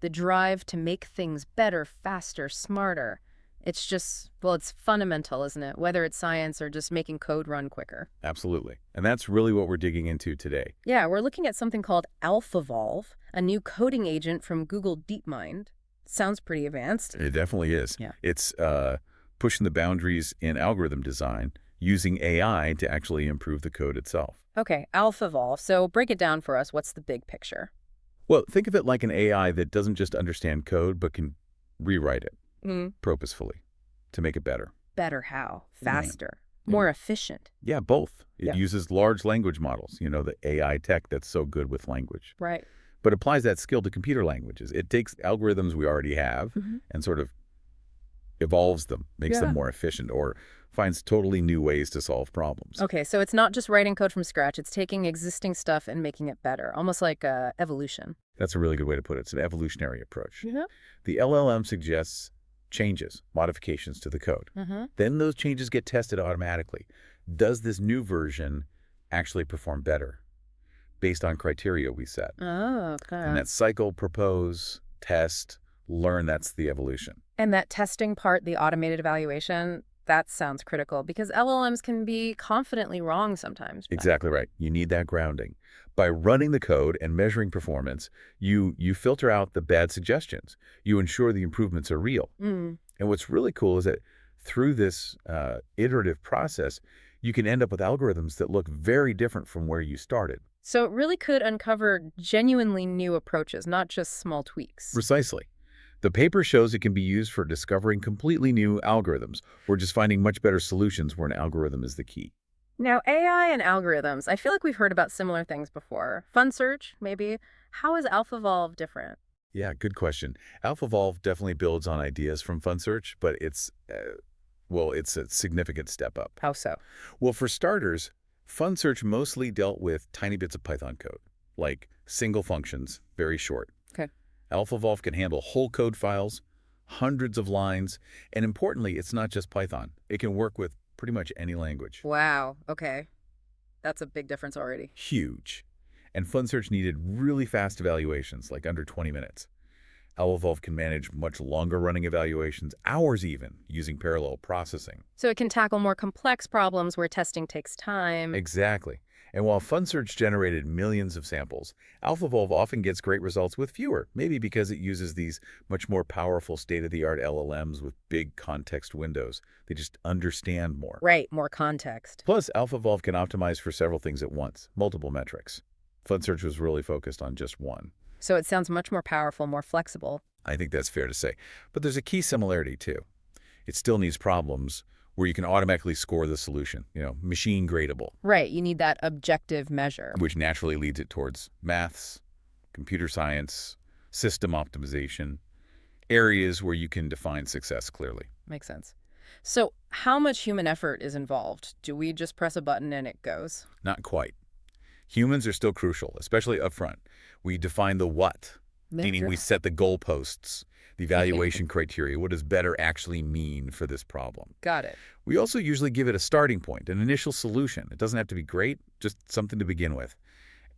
The drive to make things better, faster, smarter. It's just, well, it's fundamental, isn't it? Whether it's science or just making code run quicker. Absolutely. And that's really what we're digging into today. Yeah, we're looking at something called AlphaEvolve, a new coding agent from Google DeepMind. Sounds pretty advanced. It definitely is. Yeah. It's pushing the boundaries in algorithm design using AI to actually improve the code itself. Okay, AlphaEvolve. So break it down for us. What's the big picture? Well, think of it like an AI that doesn't just understand code, but can rewrite it Mm. purposefully to make it better. Better how? Yeah. Faster. More efficient. Yeah, both. It Yeah. uses large language models, the AI tech that's so good with language, Right. but applies that skill to computer languages. It takes algorithms we already have Mhm. and sort of evolves them, makes Yeah. them more efficient, or finds totally new ways to solve problems. Okay, so it's not just writing code from scratch. It's taking existing stuff and making it better, almost like evolution. That's a really good way to put it. It's an evolutionary approach. Yeah. The LLM suggests changes, modifications to the code. Mm-hmm. Then those changes get tested automatically. Does this new version actually perform better based on criteria we set? Oh, okay. And that cycle, propose, test, learn, that's the evolution. And that testing part, the automated evaluation, that sounds critical because LLMs can be confidently wrong sometimes. Exactly right. You need that grounding. By running the code and measuring performance, you filter out the bad suggestions. You ensure the improvements are real. Mm. And what's really cool is that through this iterative process, you can end up with algorithms that look very different from where you started. So it really could uncover genuinely new approaches, not just small tweaks. Precisely. The paper shows it can be used for discovering completely new algorithms or just finding much better solutions where an algorithm is the key. Now, AI and algorithms, I feel like we've heard about similar things before. Fun search, maybe. How is AlphaEvolve different? Yeah, good question. AlphaEvolve definitely builds on ideas from FunSearch, but it's a significant step up. How so? Well, for starters, FunSearch mostly dealt with tiny bits of Python code, like single functions, very short. Okay. AlphaEvolve can handle whole code files, hundreds of lines, and importantly, it's not just Python. It can work with pretty much any language. Wow. Okay. That's a big difference already. Huge. And FunSearch needed really fast evaluations, like under 20 minutes. AlphaEvolve can manage much longer running evaluations, hours even, using parallel processing. So it can tackle more complex problems where testing takes time. Exactly. And while FunSearch generated millions of samples, AlphaEvolve often gets great results with fewer, maybe because it uses these much more powerful state-of-the-art LLMs with big context windows. They just understand more. Right, more context. Plus, AlphaEvolve can optimize for several things at once, multiple metrics. FunSearch was really focused on just one. So it sounds much more powerful, more flexible. I think that's fair to say. But there's a key similarity, too. It still needs problems where you can automatically score the solution, machine gradable. Right, you need that objective measure. Which naturally leads it towards maths, computer science, system optimization, areas where you can define success clearly. Makes sense. So how much human effort is involved? Do we just press a button and it goes? Not quite. Humans are still crucial, especially upfront. We define the what, meaning we set the goalposts, the evaluation criteria. What does better actually mean for this problem? Got it. We also usually give it a starting point, an initial solution. It doesn't have to be great, just something to begin with,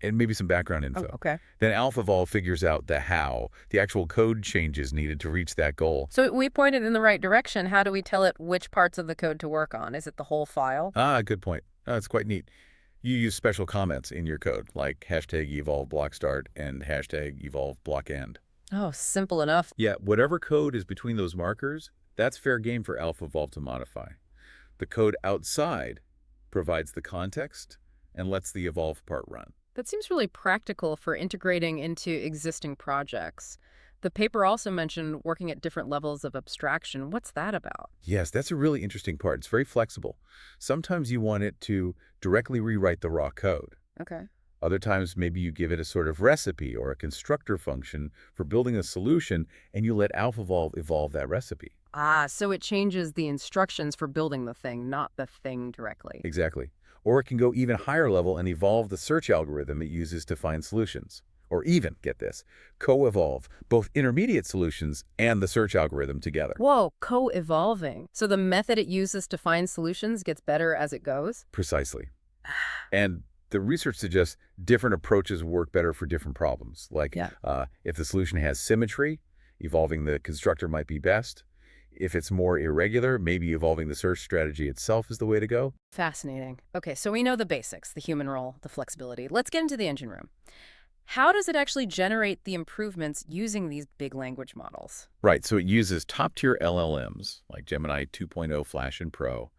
and maybe some background info. Oh, okay. Then AlphaEvolve figures out the how, the actual code changes needed to reach that goal. So we pointed in the right direction. How do we tell it which parts of the code to work on? Is it the whole file? Good point. It's quite neat. You use special comments in your code, like #evolve block start and #evolve block end. Oh, simple enough. Yeah, whatever code is between those markers, that's fair game for AlphaEvolve to modify. The code outside provides the context and lets the evolve part run. That seems really practical for integrating into existing projects. The paper also mentioned working at different levels of abstraction. What's that about? Yes, that's a really interesting part. It's very flexible. Sometimes you want it to directly rewrite the raw code. Okay. Other times, maybe you give it a sort of recipe or a constructor function for building a solution, and you let AlphaEvolve evolve that recipe. So it changes the instructions for building the thing, not the thing directly. Exactly. Or it can go even higher level and evolve the search algorithm it uses to find solutions. Or even, get this, co-evolve both intermediate solutions and the search algorithm together. Whoa, co-evolving. So the method it uses to find solutions gets better as it goes? Precisely. And The research suggests different approaches work better for different problems. Like Yeah. if the solution has symmetry, evolving the constructor might be best. If it's more irregular, maybe evolving the search strategy itself is the way to go. Fascinating. Okay, so we know the basics, the human role, the flexibility. Let's get into the engine room. How does it actually generate the improvements using these big language models? Right, so it uses top-tier LLMs like Gemini 2.0 Flash and Pro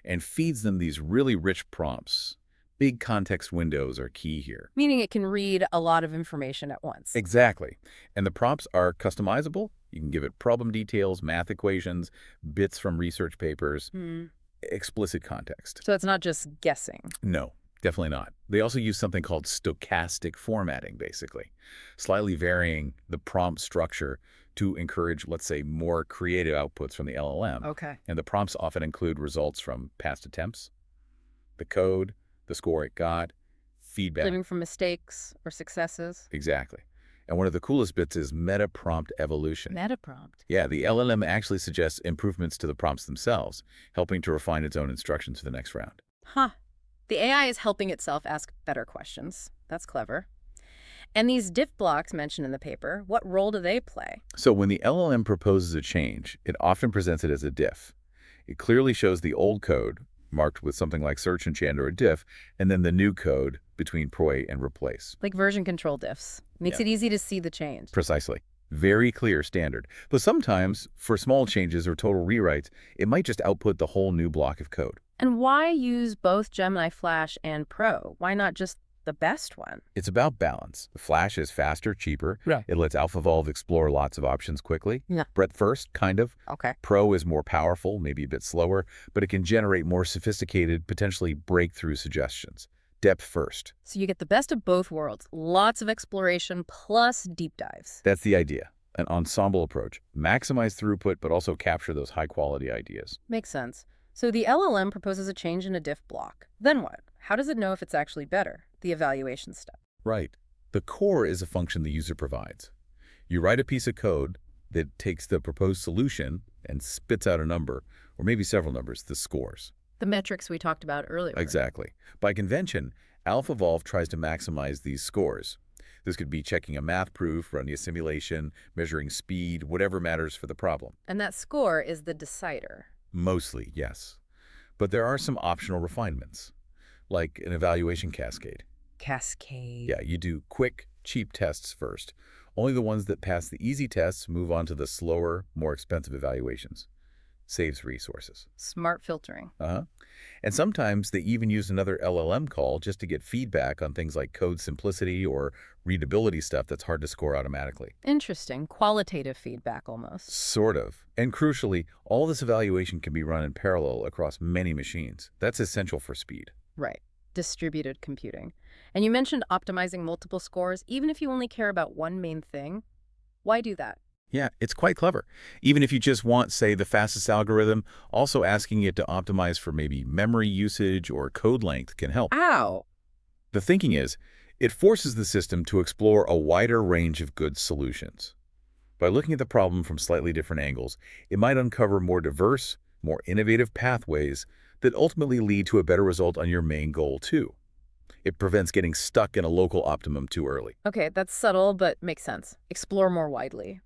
and feeds them these really rich prompts. Big context windows are key here. Meaning it can read a lot of information at once. Exactly. And the prompts are customizable. You can give it problem details, math equations, bits from research papers, Hmm. explicit context. So it's not just guessing. No, definitely not. They also use something called stochastic formatting, basically, slightly varying the prompt structure to encourage, let's say, more creative outputs from the LLM. Okay. And the prompts often include results from past attempts, the code, the score it got, feedback. Living from mistakes or successes. Exactly. And one of the coolest bits is meta prompt evolution. Meta prompt. Yeah, the LLM actually suggests improvements to the prompts themselves, helping to refine its own instructions for the next round. Huh. The AI is helping itself ask better questions. That's clever. And these diff blocks mentioned in the paper, what role do they play? So when the LLM proposes a change, it often presents it as a diff. It clearly shows the old code, marked with something like search enchant or a diff, and then the new code between PROI and replace. Like version control diffs. Makes Yeah. it easy to see the change. Precisely. Very clear standard. But sometimes, for small changes or total rewrites, it might just output the whole new block of code. And why use both Gemini Flash and Pro? Why not just the best one? It's about balance. The Flash is faster, cheaper. Yeah. It lets AlphaEvolve explore lots of options quickly. Yeah. Breadth first, kind of. Okay. Pro is more powerful, maybe a bit slower, but it can generate more sophisticated, potentially breakthrough suggestions. Depth first. So you get the best of both worlds. Lots of exploration plus deep dives. That's the idea. An ensemble approach. Maximize throughput, but also capture those high-quality ideas. Makes sense. So the LLM proposes a change in a diff block. Then what? How does it know if it's actually better? The evaluation step. Right. The core is a function the user provides. You write a piece of code that takes the proposed solution and spits out a number, or maybe several numbers, the scores. The metrics we talked about earlier. Exactly. By convention, AlphaEvolve tries to maximize these scores. This could be checking a math proof, running a simulation, measuring speed, whatever matters for the problem. And that score is the decider. Mostly, yes. But there are some optional refinements, like an evaluation cascade. Cascade. Yeah, you do quick, cheap tests first. Only the ones that pass the easy tests move on to the slower, more expensive evaluations. Saves resources. Smart filtering. And sometimes they even use another LLM call just to get feedback on things like code simplicity or readability stuff that's hard to score automatically. Interesting. Qualitative feedback almost. Sort of. And crucially, all this evaluation can be run in parallel across many machines. That's essential for speed. Right. Distributed computing. And you mentioned optimizing multiple scores, even if you only care about one main thing. Why do that? Yeah, it's quite clever. Even if you just want, say, the fastest algorithm, also asking it to optimize for maybe memory usage or code length can help. Ow! The thinking is, it forces the system to explore a wider range of good solutions. By looking at the problem from slightly different angles, it might uncover more diverse, more innovative pathways that ultimately lead to a better result on your main goal, too. It prevents getting stuck in a local optimum too early. Okay, that's subtle, but makes sense. Explore more widely.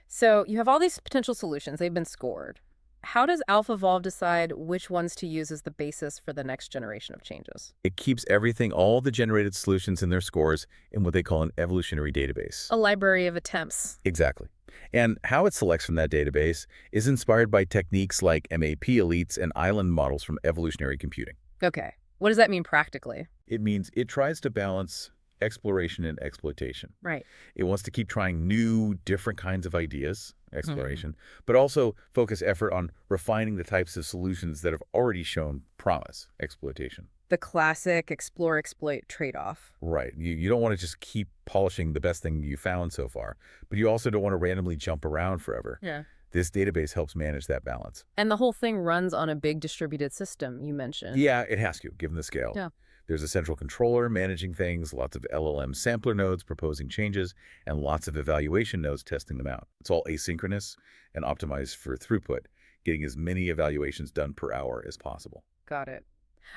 So you have all these potential solutions. They've been scored. How does AlphaEvolve decide which ones to use as the basis for the next generation of changes? It keeps everything, all the generated solutions and their scores, in what they call an evolutionary database. A library of attempts. Exactly. And how it selects from that database is inspired by techniques like MAP elites and island models from evolutionary computing. Okay. What does that mean practically? It means it tries to balance exploration and exploitation. Right. It wants to keep trying new, different kinds of ideas, exploration, but also focus effort on refining the types of solutions that have already shown promise, exploitation. The classic explore-exploit trade-off. Right. You don't want to just keep polishing the best thing you found so far, but you also don't want to randomly jump around forever. Yeah. This database helps manage that balance. And the whole thing runs on a big distributed system, you mentioned. Yeah, it has to, given the scale. Yeah. There's a central controller managing things, lots of LLM sampler nodes proposing changes, and lots of evaluation nodes testing them out. It's all asynchronous and optimized for throughput, getting as many evaluations done per hour as possible. Got it.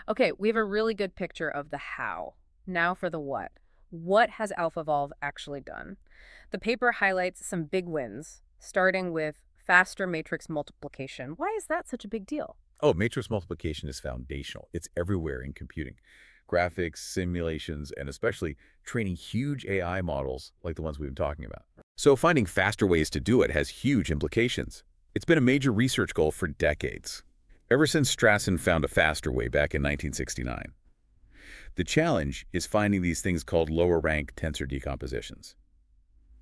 Okay, we have a really good picture of the how. Now for the what. What has AlphaEvolve actually done? The paper highlights some big wins, starting with faster matrix multiplication. Why is that such a big deal? Oh, matrix multiplication is foundational. It's everywhere in computing. Graphics, simulations, and especially training huge AI models like the ones we've been talking about. So finding faster ways to do it has huge implications. It's been a major research goal for decades, ever since Strassen found a faster way back in 1969. The challenge is finding these things called lower-rank tensor decompositions.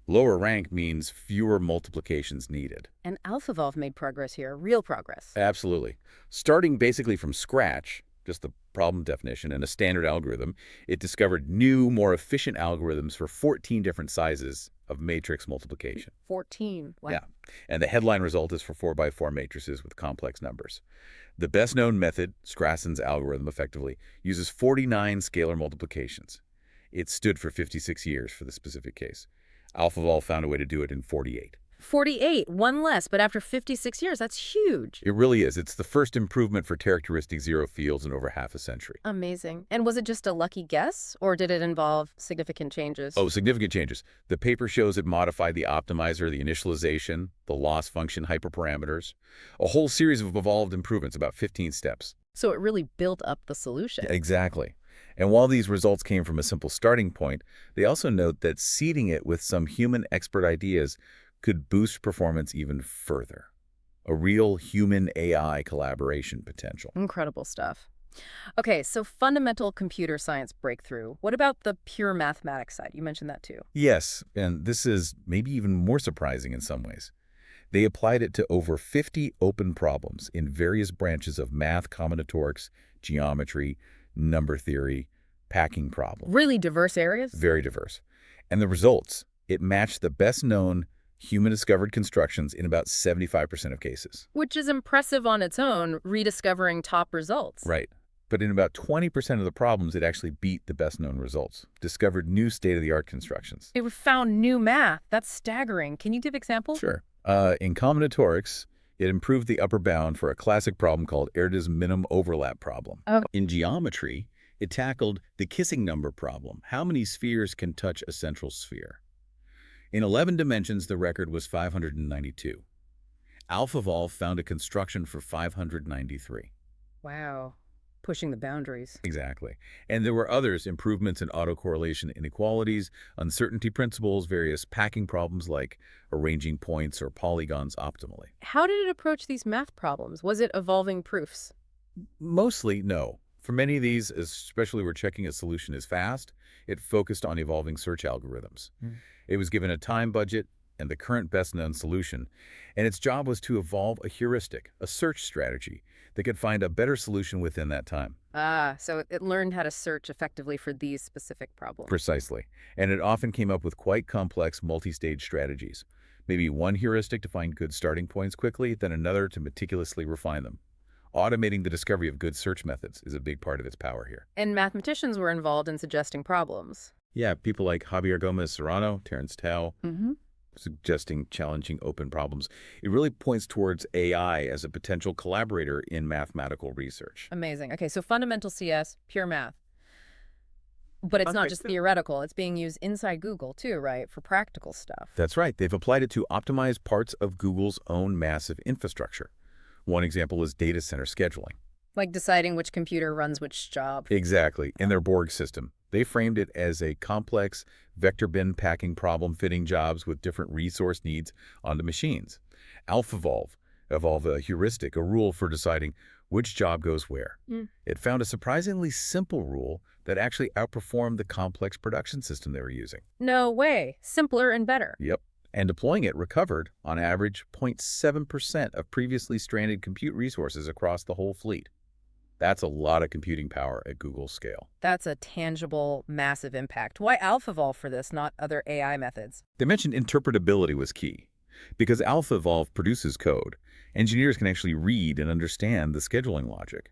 Lower rank means fewer multiplications needed. And AlphaEvolve made progress here, real progress. Absolutely. Starting basically from scratch, just the problem definition and a standard algorithm, it discovered new, more efficient algorithms for 14 different sizes of matrix multiplication. 14. Wow. Yeah. And the headline result is for 4x4 matrices with complex numbers. The best-known method, Strassen's algorithm effectively, uses 49 scalar multiplications. It stood for 56 years for the specific case. AlphaEvolve found a way to do it in 48. 48, one less, but after 56 years, that's huge. It really is. It's the first improvement for characteristic zero fields in over half a century. Amazing. And was it just a lucky guess, or did it involve significant changes? Oh, significant changes. The paper shows it modified the optimizer, the initialization, the loss function hyperparameters, a whole series of evolved improvements, about 15 steps. So it really built up the solution. Exactly. And while these results came from a simple starting point, they also note that seeding it with some human expert ideas could boost performance even further. A real human-AI collaboration potential. Incredible stuff. Okay, so fundamental computer science breakthrough. What about the pure mathematics side? You mentioned that too. Yes, and this is maybe even more surprising in some ways. They applied it to over 50 open problems in various branches of math, combinatorics, geometry, number theory, packing problems. Really diverse areas? Very diverse. And the results, it matched the best-known human-discovered constructions in about 75% of cases. Which is impressive on its own, rediscovering top results. Right. But in about 20% of the problems, it actually beat the best-known results, discovered new state-of-the-art constructions. It found new math. That's staggering. Can you give examples? Sure. In combinatorics, it improved the upper bound for a classic problem called Erda's minimum overlap problem. Oh. In geometry, it tackled the kissing number problem. How many spheres can touch a central sphere? In 11 dimensions, the record was 592. AlphaEvolve found a construction for 593. Wow. Pushing the boundaries. Exactly. And there were others, improvements in autocorrelation inequalities, uncertainty principles, various packing problems like arranging points or polygons optimally. How did it approach these math problems? Was it evolving proofs? Mostly, no. For many of these, especially where checking a solution is fast, it focused on evolving search algorithms. It was given a time budget and the current best-known solution, and its job was to evolve a heuristic, a search strategy, that could find a better solution within that time. So it learned how to search effectively for these specific problems. Precisely. And it often came up with quite complex multi-stage strategies. Maybe one heuristic to find good starting points quickly, then another to meticulously refine them. Automating the discovery of good search methods is a big part of its power here. And mathematicians were involved in suggesting problems. Yeah, people like Javier Gomez Serrano, Terence Tao, suggesting challenging open problems. It really points towards AI as a potential collaborator in mathematical research. Amazing. Okay, so fundamental CS, pure math. But it's not just theoretical. It's being used inside Google too, right, for practical stuff. That's right. They've applied it to optimize parts of Google's own massive infrastructure. One example is data center scheduling. Like deciding which computer runs which job. Exactly. In their Borg system, they framed it as a complex vector bin packing problem fitting jobs with different resource needs onto machines. AlphaEvolve evolved a heuristic, a rule for deciding which job goes where. It found a surprisingly simple rule that actually outperformed the complex production system they were using. No way. Simpler and better. Yep. And deploying it recovered, on average, 0.7% of previously stranded compute resources across the whole fleet. That's a lot of computing power at Google's scale. That's a tangible, massive impact. Why AlphaEvolve for this, not other AI methods? They mentioned interpretability was key. Because AlphaEvolve produces code, engineers can actually read and understand the scheduling logic.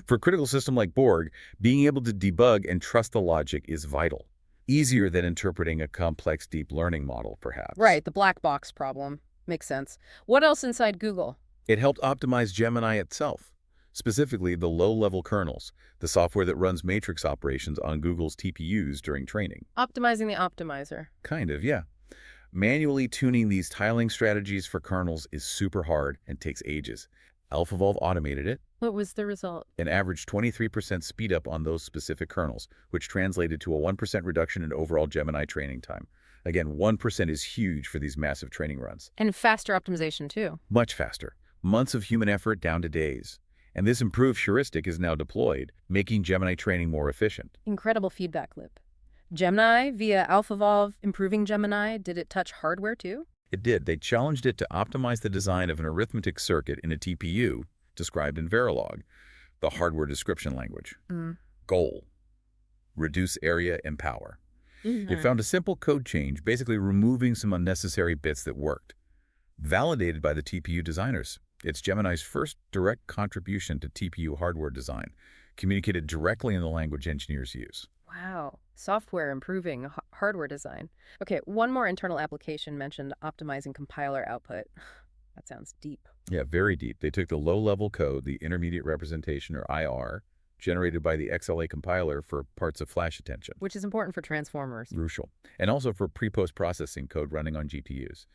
For a critical system like Borg, being able to debug and trust the logic is vital. Easier than interpreting a complex deep learning model, perhaps. Right, the black box problem. Makes sense. What else inside Google? It helped optimize Gemini itself. specifically the low-level kernels, the software that runs matrix operations on Google's TPUs during training. Optimizing the optimizer. Kind of, yeah. Manually tuning these tiling strategies for kernels is super hard and takes ages. AlphaEvolve automated it What was the result? and averaged 23% speed up on those specific kernels, which translated to a 1% reduction in overall Gemini training time. Again, 1% is huge for these massive training runs. And faster optimization, too. Much faster. Months of human effort down to days. And this improved heuristic is now deployed, making Gemini training more efficient. Incredible feedback loop. Gemini via AlphaEvolve improving Gemini, did it touch hardware, too? It did. They challenged it to optimize the design of an arithmetic circuit in a TPU, described in Verilog, the hardware description language. Goal: reduce area and power. It found a simple code change, basically removing some unnecessary bits that worked. Validated by the TPU designers, it's Gemini's first direct contribution to TPU hardware design, communicated directly in the language engineers use. Wow. Software improving hardware design. Okay, one more internal application mentioned optimizing compiler output. That sounds deep. Yeah, very deep. They took the low-level code, the intermediate representation, or IR, generated by the XLA compiler for parts of flash attention. Which is important for transformers. Crucial. And also for pre-post processing code running on GPUs.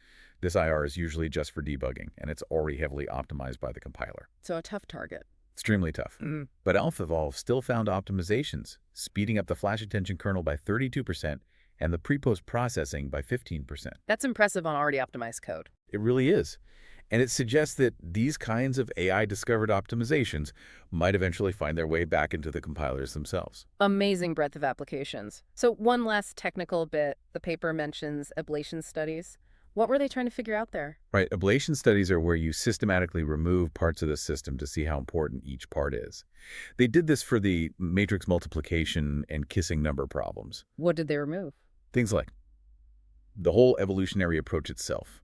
This IR is usually just for debugging, and it's already heavily optimized by the compiler. So a tough target. Extremely tough. But AlphaEvolve still found optimizations, speeding up the flash attention kernel by 32% and the pre-post processing by 15%. That's impressive on already optimized code. It really is. And it suggests that these kinds of AI-discovered optimizations might eventually find their way back into the compilers themselves. Amazing breadth of applications. So one last technical bit. The paper mentions ablation studies. What were they trying to figure out there? Right. Ablation studies are where you systematically remove parts of the system to see how important each part is. They did this for the matrix multiplication and kissing number problems. What did they remove? Things like the whole evolutionary approach itself,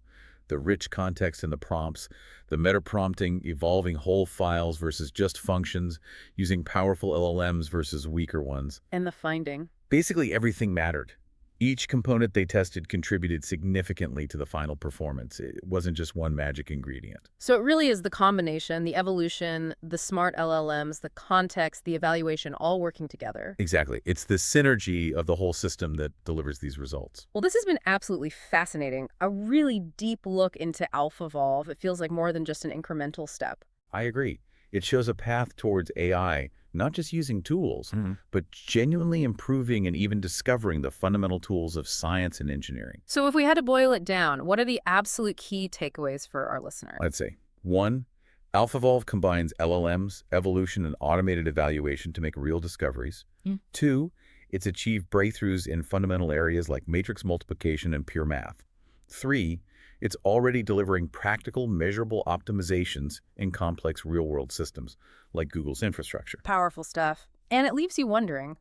the rich context in the prompts, the meta-prompting, evolving whole files versus just functions, using powerful LLMs versus weaker ones. And the finding? Basically, everything mattered. Each component they tested contributed significantly to the final performance. It wasn't just one magic ingredient. So it really is the combination, the evolution, the smart LLMs, the context, the evaluation, all working together. Exactly. It's the synergy of the whole system that delivers these results. Well, this has been absolutely fascinating. A really deep look into AlphaEvolve. It feels like more than just an incremental step. I agree. It shows a path towards AI, not just using tools, but genuinely improving and even discovering the fundamental tools of science and engineering. So if we had to boil it down, what are the absolute key takeaways for our listener? Let's say, 1, AlphaEvolve combines LLMs, evolution, and automated evaluation to make real discoveries. 2, it's achieved breakthroughs in fundamental areas like matrix multiplication and pure math. 3, it's already delivering practical, measurable optimizations in complex real-world systems, like Google's infrastructure. Powerful stuff. And it leaves you wondering.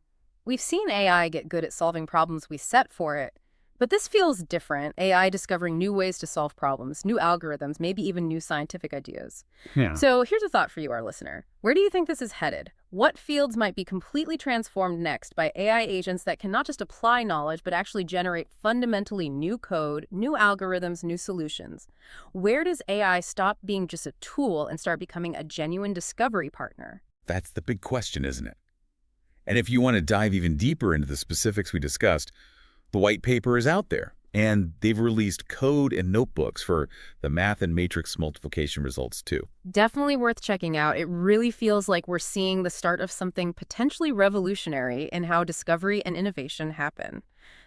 We've seen AI get good at solving problems we set for it, but this feels different. AI discovering new ways to solve problems, new algorithms, maybe even new scientific ideas. So here's a thought for you, our listener. Where do you think this is headed? What fields might be completely transformed next by AI agents that can not just apply knowledge, but actually generate fundamentally new code, new algorithms, new solutions? Where does AI stop being just a tool and start becoming a genuine discovery partner? That's the big question, isn't it? And if you want to dive even deeper into the specifics we discussed, the white paper is out there, and they've released code and notebooks for the math and matrix multiplication results too. Definitely worth checking out. It really feels like we're seeing the start of something potentially revolutionary in how discovery and innovation happen.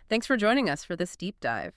Thanks for joining us for this deep dive.